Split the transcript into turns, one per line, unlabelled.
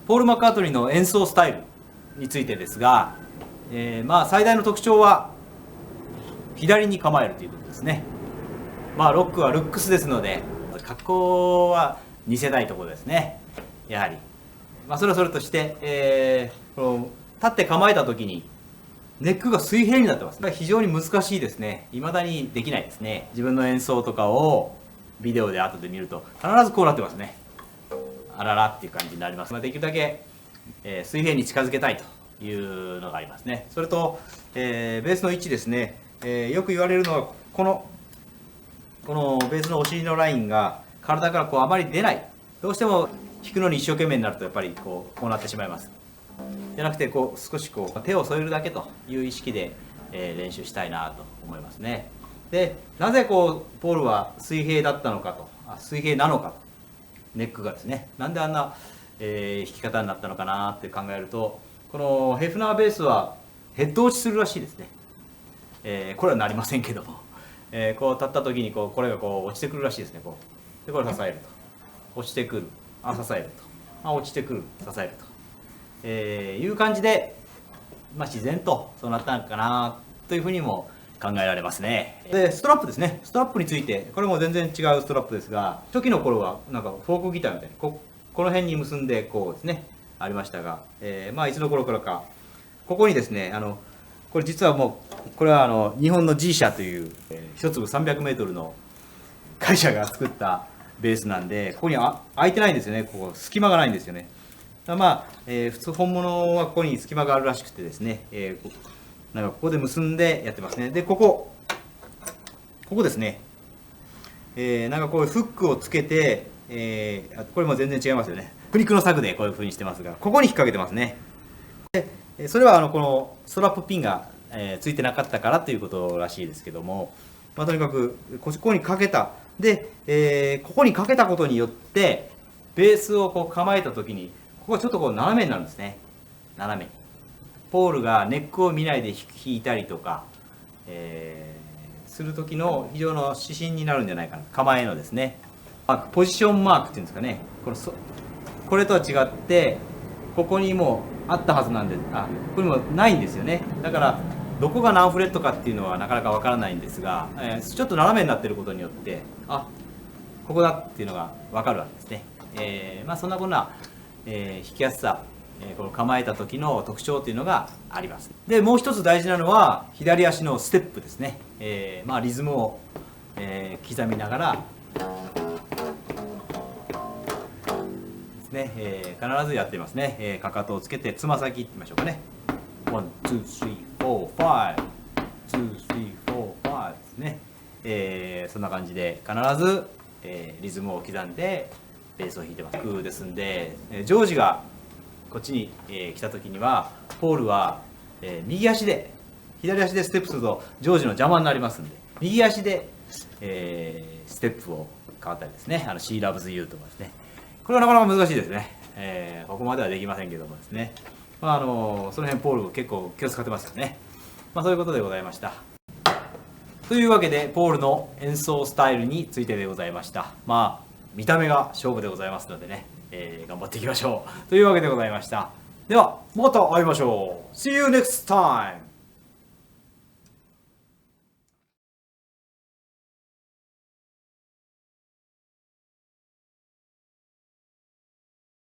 ポール・マッカートニーの演奏スタイルについてですが、最大の特徴は左に構えるということですね。ロックはルックスですので、格好は似せたいところですね。やはり、それはそれとして、この立って構えた時にネックが水平になってます。非常に難しいですね。未だにできないですね。自分の演奏とかをビデオで後で見ると必ずこうなってますね。あららっていう感じになります。できるだけ、水平に近づけたいというのがありますね。それと、ベースの位置ですね。よく言われるのはこのベースのお尻のラインが体からあまり出ない。どうしても弾くのに一生懸命になるとやっぱりこうなってしまいます。じゃなくて少し手を添えるだけという意識で、練習したいなと思いますね。で、なぜポールは水平だったのかと、水平なのかと、ネックがですね、なんであんな、弾き方になったのかなって考えると、このヘフナーベースはヘッド落ちするらしいですね。これはなりませんけども、立った時にこれが落ちてくるらしいですね。でこれ支えると、落ちてくる、支えると、落ちてくる、支えると、いう感じで、自然とそうなったのかなというふうにも考えられますね。でストラップですね。ストラップについてこれも全然違うストラップですが、初期の頃はなんかフォークギターみたいにこの辺に結んでですねありましたが、いつの頃からかここにですね、これ実はこれは日本の G 社という、一粒 300m の会社が作ったベースなんで、ここに開いてないんですよね。隙間がないんですよね。普通本物はここに隙間があるらしくてですね、なんかここで結んでやってますね。でここですね、なんかこういうフックをつけて、これも全然違いますよね。苦肉の策でこういう風にしてますが、ここに引っ掛けてますね。でそれはこのストラップピンが、ついてなかったからということらしいですけども、とにかくここにかけた。で、ここにかけたことによってベースを構えた時にここがちょっと斜めになるんですね。斜めにポールがネックを見ないで弾いたりとか、する時の非常の指針になるんじゃないかな。構えのですね、ポジションマークっていうんですかね。これとは違ってここにもあったはずなんで、これもないんですよね。だからどこが何フレットかっていうのはなかなかわからないんですが、ちょっと斜めになっていることによってここだっていうのがわかるわけですね。そんなこんな、弾きやすさ、この構えた時の特徴というのがあります。でもう一つ大事なのは左足のステップですね。リズムを、刻みながらですね、必ずやっていますね。かかとをつけてつま先いってみましょうかね。1、2、3、4、5、2、3、4、5ですね。そんな感じで必ず、リズムを刻んでベースを弾いてます。ですんで、ジョージがこっちに、来た時にはポールは、左足でステップするとジョージの邪魔になりますんで、右足で、ステップを変わったりですね。She Loves You とかですね。これはなかなか難しいですね。ここまではできませんけどもですね。その辺ポール結構気を使ってますよね。そういうことでございました。というわけでポールの演奏スタイルについてでございました。見た目が勝負でございますのでね、頑張っていきましょうというわけでございました。ではまた会いましょう。See you next time!